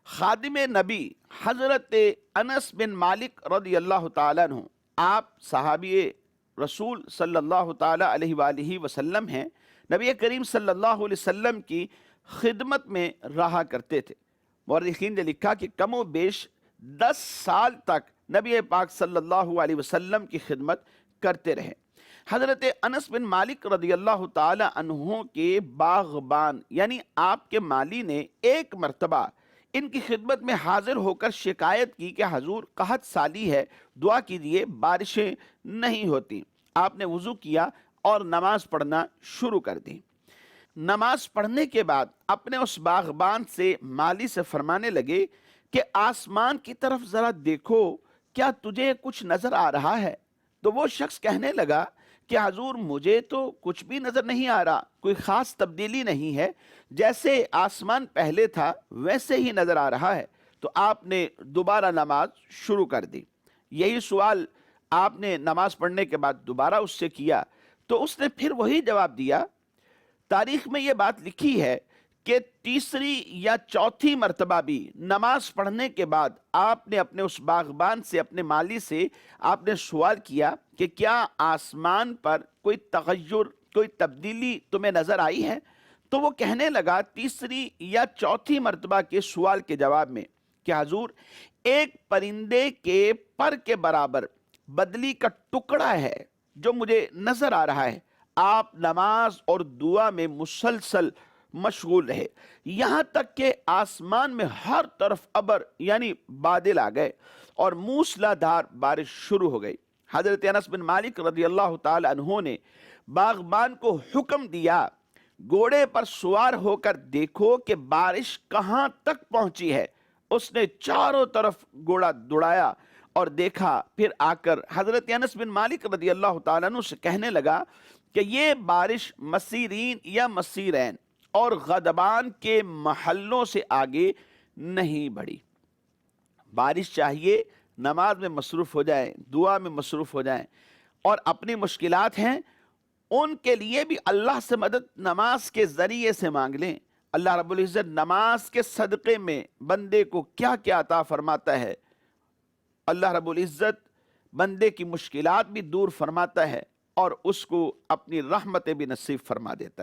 خادم نبی حضرت انس بن مالک رضی اللہ تعالیٰ عنہ، آپ صحابی رسول صلی اللہ تعالیٰ علیہ وآلہ وسلم ہیں، نبی کریم صلی اللہ علیہ وسلم کی خدمت میں رہا کرتے تھے۔ مورخین نے لکھا کہ کم و بیش 10 سال تک نبی پاک صلی اللہ علیہ وسلم کی خدمت کرتے رہے۔ حضرت انس بن مالک رضی اللہ تعالی عنہ کے باغبان یعنی آپ کے مالی نے ایک مرتبہ ان کی خدمت میں حاضر ہو کر شکایت کی کہ حضور قحط سالی ہے، دعا کیجیے، بارشیں نہیں ہوتی۔ آپ نے وضو کیا اور نماز پڑھنا شروع کر دی۔ نماز پڑھنے کے بعد اپنے اس باغبان سے مالی سے فرمانے لگے کہ آسمان کی طرف ذرا دیکھو، کیا تجھے کچھ نظر آ رہا ہے؟ تو وہ شخص کہنے لگا کہ حضور مجھے تو کچھ بھی نظر نہیں آ رہا، کوئی خاص تبدیلی نہیں ہے، جیسے آسمان پہلے تھا ویسے ہی نظر آ رہا ہے۔ تو آپ نے دوبارہ نماز شروع کر دی۔ یہی سوال آپ نے نماز پڑھنے کے بعد دوبارہ اس سے کیا تو اس نے پھر وہی جواب دیا۔ تاریخ میں یہ بات لکھی ہے کہ تیسری یا چوتھی مرتبہ بھی نماز پڑھنے کے بعد آپ نے اپنے اس باغبان سے، اپنے مالی سے آپ نے سوال کیا کہ کیا آسمان پر کوئی تغیر، کوئی تبدیلی تمہیں نظر آئی ہے؟ تو وہ کہنے لگا تیسری یا چوتھی مرتبہ کے سوال کے جواب میں کہ حضور ایک پرندے کے پر کے برابر بدلی کا ٹکڑا ہے جو مجھے نظر آ رہا ہے۔ آپ نماز اور دعا میں مسلسل مشغول رہے، یہاں تک کہ آسمان میں ہر طرف ابر یعنی بادل آ گئے اور موسلا دھار بارش شروع ہو گئی۔ حضرت انس بن مالک رضی اللہ تعالی عنہ نے باغبان کو حکم دیا، گھوڑے پر سوار ہو کر دیکھو کہ بارش کہاں تک پہنچی ہے۔ اس نے چاروں طرف گھوڑا دوڑایا اور دیکھا، پھر آ کر حضرت انس بن مالک رضی اللہ تعالیٰ عنہ سے کہنے لگا کہ یہ بارش مسیرین یا مسیرین اور غضبان کے محلوں سے آگے نہیں بڑھی۔ بارش چاہیے نماز میں مصروف ہو جائیں، دعا میں مصروف ہو جائیں، اور اپنی مشکلات ہیں ان کے لیے بھی اللہ سے مدد نماز کے ذریعے سے مانگ لیں۔ اللہ رب العزت نماز کے صدقے میں بندے کو کیا کیا عطا فرماتا ہے۔ اللہ رب العزت بندے کی مشکلات بھی دور فرماتا ہے اور اس کو اپنی رحمتیں بھی نصیب فرما دیتا ہے۔